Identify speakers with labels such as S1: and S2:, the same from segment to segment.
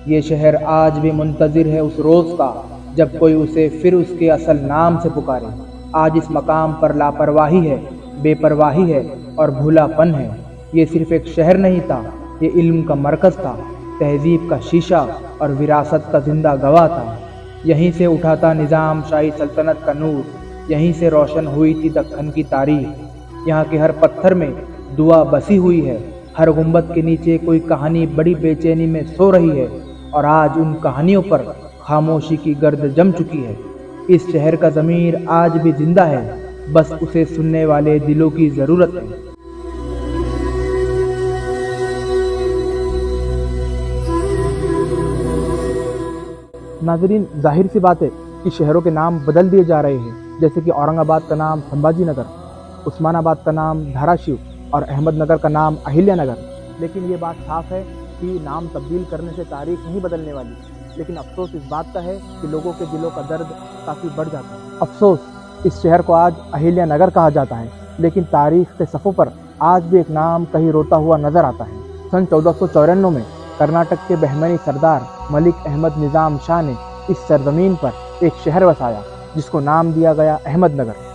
S1: یہ شہر آج بھی منتظر ہے اس روز کا جب کوئی اسے پھر اس کے اصل نام سے پکارے۔ آج اس مقام پر لاپرواہی ہے، بے پرواہی ہے اور بھولا پن ہے۔ یہ صرف ایک شہر نہیں تھا، یہ علم کا مرکز تھا، تہذیب کا شیشہ اور وراثت کا زندہ گواہ تھا۔ یہیں سے اٹھا تھا نظام شاہی سلطنت کا نور، یہیں سے روشن ہوئی تھی دکن کی تاریخ۔ یہاں کے ہر پتھر میں دعا بسی ہوئی ہے، ہر گنبد کے نیچے کوئی کہانی بڑی بے چینی میں سو رہی ہے، اور آج ان کہانیوں پر خاموشی کی گرد جم چکی ہے۔ اس شہر کا ضمیر آج بھی زندہ ہے، بس اسے سننے والے دلوں کی ضرورت ہے۔ ناظرین، ظاہر سی بات ہے کہ شہروں کے نام بدل دیے جا رہے ہیں، جیسے کہ اورنگ آباد کا نام سمبھاجی نگر، عثمان آباد کا نام دھاراشیو اور احمد نگر کا نام اہلیہ نگر۔ لیکن یہ بات صاف ہے کہ نام تبدیل کرنے سے تاریخ نہیں بدلنے والی، لیکن افسوس اس بات کا ہے کہ لوگوں کے دلوں کا درد کافی بڑھ جاتا ہے۔ افسوس، اس شہر کو آج اہلیہ نگر کہا جاتا ہے، لیکن تاریخ کے صفحوں پر آج بھی ایک نام کہیں روتا ہوا نظر آتا ہے۔ سن 1494 میں کرناٹک کے بہمنی سردار ملک احمد نظام شاہ نے اس سرزمین پر ایک شہر بسایا جس کو نام دیا گیا احمد نگر۔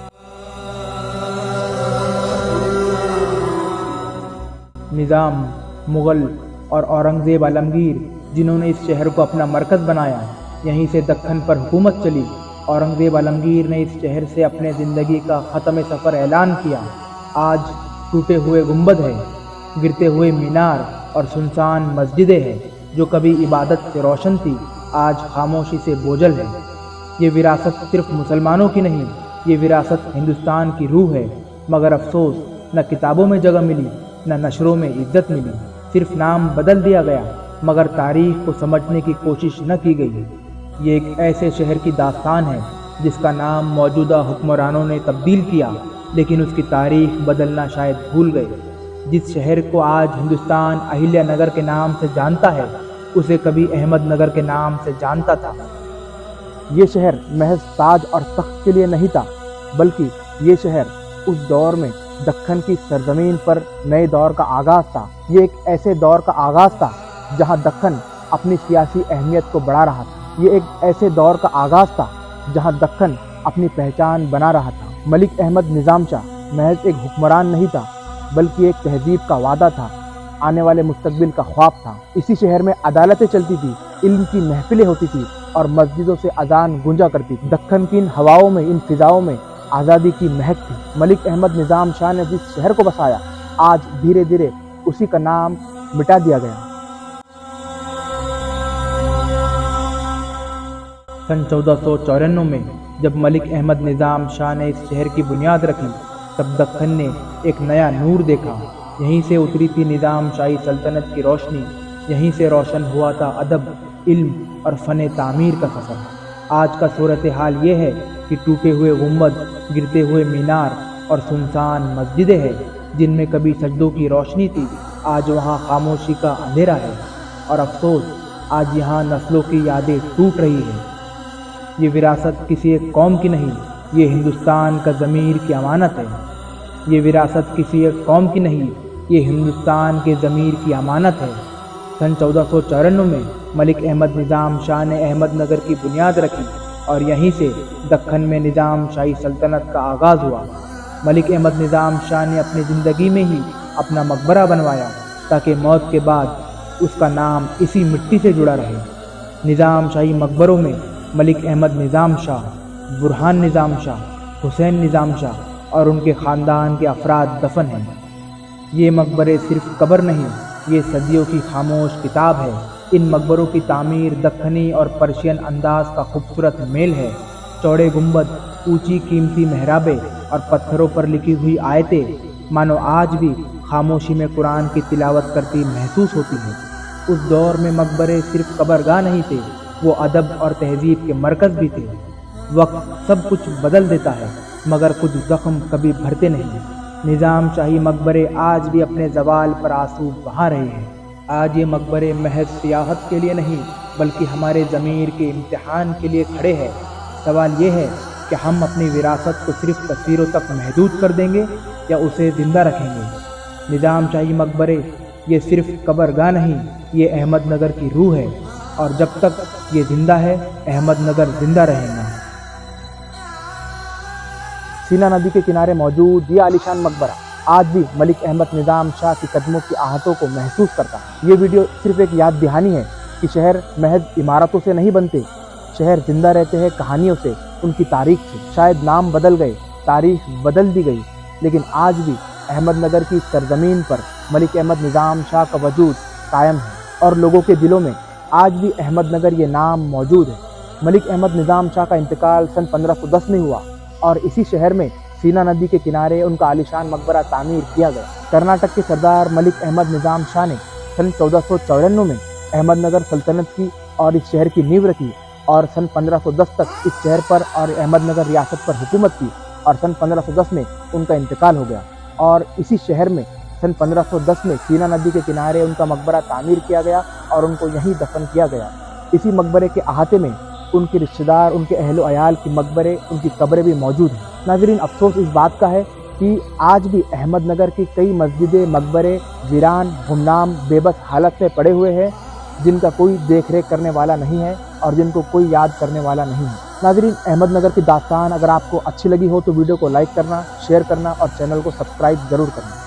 S1: نظام، مغل اور اورنگزیب عالمگیر جنہوں نے اس شہر کو اپنا مرکز بنایا، یہیں سے دکن پر حکومت چلی۔ اورنگزیب عالمگیر نے اس شہر سے اپنے زندگی کا ختم سفر اعلان کیا۔ آج ٹوٹے ہوئے گنبد ہیں، گرتے ہوئے مینار اور سنسان مسجدیں ہیں جو کبھی عبادت سے روشن تھی، آج خاموشی سے بوجھل ہے۔ یہ وراثت صرف مسلمانوں کی نہیں، یہ وراثت ہندوستان کی روح ہے، مگر افسوس نہ کتابوں میں جگہ ملی، نہ نشروں میں عزت ملی۔ صرف نام بدل دیا گیا، مگر تاریخ کو سمجھنے کی کوشش نہ کی گئی۔ یہ ایک ایسے شہر کی داستان ہے جس کا نام موجودہ حکمرانوں نے تبدیل کیا، لیکن اس کی تاریخ بدلنا شاید بھول گئے۔ جس شہر کو آج ہندوستان اہلیہ نگر کے نام سے جانتا ہے، اسے کبھی احمد نگر کے نام سے جانتا تھا۔ یہ شہر محض تاج اور تخت کے لیے نہیں تھا، بلکہ یہ شہر اس دور میں دکن کی سرزمین پر نئے دور کا آغاز تھا۔ یہ ایک ایسے دور کا آغاز تھا جہاں دکن اپنی سیاسی اہمیت کو بڑھا رہا تھا۔ یہ ایک ایسے دور کا آغاز تھا جہاں دکن اپنی پہچان بنا رہا تھا۔ ملک احمد نظام شاہ محض ایک حکمران نہیں تھا، بلکہ ایک تہذیب کا وعدہ تھا، آنے والے مستقبل کا خواب تھا۔ اسی شہر میں عدالتیں چلتی تھی، علم کی محفلیں ہوتی تھی اور مسجدوں سے اذان گونجا کرتی تھی۔ دکن کی ان ہواؤں میں، ان فضاؤں میں آزادی کی مہک تھی۔ ملک احمد نظام شاہ نے جس شہر کو بسایا، آج دھیرے دھیرے اسی کا نام مٹا دیا گیا۔ سن 1494 میں جب ملک احمد نظام شاہ نے اس شہر کی بنیاد رکھی، تب دکن نے ایک نیا نور دیکھا۔ یہیں سے اتری تھی نظام شاہی سلطنت کی روشنی، یہیں سے روشن ہوا تھا ادب، علم اور فن تعمیر کا سفر۔ آج کا صورتحال یہ ہے کہ ٹوٹے ہوئے گنبد، گرتے ہوئے مینار اور سنسان مسجدیں ہیں جن میں کبھی سجدوں کی روشنی تھی، آج وہاں خاموشی کا اندھیرا ہے، اور افسوس آج یہاں نسلوں کی یادیں ٹوٹ رہی ہیں۔ یہ وراثت کسی ایک قوم کی نہیں، یہ ہندوستان کا ضمیر کی امانت ہے۔ یہ وراثت کسی ایک قوم کی نہیں، یہ ہندوستان کے ضمیر کی امانت ہے۔ سن 1494 میں ملک احمد نظام شاہ نے احمد نگر کی بنیاد رکھی اور یہیں سے دکن میں نظام شاہی سلطنت کا آغاز ہوا۔ ملک احمد نظام شاہ نے اپنی زندگی میں ہی اپنا مقبرہ بنوایا تاکہ موت کے بعد اس کا نام اسی مٹی سے جڑا رہے۔ نظام شاہی مقبروں میں ملک احمد نظام شاہ، برہان نظام شاہ، حسین نظام شاہ اور ان کے خاندان کے افراد دفن ہیں۔ یہ مقبرے صرف قبر نہیں، یہ صدیوں کی خاموش کتاب ہے۔ ان مقبروں کی تعمیر دکنی اور پرشین انداز کا خوبصورت میل ہے۔ چوڑے گنبد، اونچی قیمتی محرابیں اور پتھروں پر لکھی ہوئی آیتیں مانو آج بھی خاموشی میں قرآن کی تلاوت کرتی محسوس ہوتی ہیں۔ اس دور میں مقبرے صرف قبرگاہ نہیں تھے، وہ ادب اور تہذیب کے مرکز بھی تھے۔ وقت سب کچھ بدل دیتا ہے، مگر کچھ زخم کبھی بھرتے نہیں۔ نظام شاہی مقبرے آج بھی اپنے زوال پر آنسو بہا رہے ہیں۔ آج یہ مقبرے محض سیاحت کے لیے نہیں، بلکہ ہمارے ضمیر کے امتحان کے لیے کھڑے ہیں۔ سوال یہ ہے کہ ہم اپنی وراثت کو صرف تصویروں تک محدود کر دیں گے یا اسے زندہ رکھیں گے؟ نظام شاہی مقبرے یہ صرف قبرگاہ نہیں، یہ احمد نگر کی روح ہے۔ اور جب تک یہ زندہ ہے احمد نگر زندہ رہے گا۔ سینا ندی کے کنارے موجود یہ عالیشان مقبرہ آج بھی ملک احمد نظام شاہ کی قدموں کی آہتوں کو محسوس کرتا ہے۔ یہ ویڈیو صرف ایک یاد دہانی ہے کہ شہر محض عمارتوں سے نہیں بنتے، شہر زندہ رہتے ہیں کہانیوں سے، ان کی تاریخ سے۔ شاید نام بدل گئے، تاریخ بدل دی گئی، لیکن آج بھی احمد نگر کی سرزمین پر ملک احمد نظام شاہ کا وجود قائم ہے، اور لوگوں کے دلوں میں آج بھی احمد نگر یہ نام موجود ہے۔ ملک احمد نظام شاہ کا انتقال سن 1510 میں ہوا، اور اسی شہر میں سینا ندی کے کنارے ان کا عالیشان مقبرہ تعمیر کیا گیا۔ کرناٹک کے سردار ملک احمد نظام شاہ نے سن 1494 میں احمد نگر سلطنت کی اور اس شہر کی نیو رکھی، اور سن 1510 تک اس شہر پر اور احمد نگر ریاست پر حکومت کی، اور سن 1510 میں ان کا انتقال ہو گیا، اور اسی شہر میں سن 1510 میں سینا ندی کے کنارے ان کا مقبرہ تعمیر کیا گیا اور ان کو یہیں دفن کیا گیا۔ اسی مقبرے کے احاطے میں ان کے رشتہ دار، ان کے اہل و عیال کی مقبرے، ان کی قبریں بھی موجود ہیں۔ ناظرین، افسوس اس بات کا ہے کہ آج بھی احمد نگر کی کئی مسجدیں، مقبرے ویران، گمنام، بے بس حالت میں پڑے ہوئے ہیں، جن کا کوئی دیکھ ریکھ کرنے والا نہیں ہے اور جن کو کوئی یاد کرنے والا نہیں ہے۔ ناظرین، احمد نگر کی داستان اگر آپ کو اچھی لگی ہو تو ویڈیو کو لائک کرنا، شیئر کرنا اور چینل کو سبسکرائب ضرور کرنا۔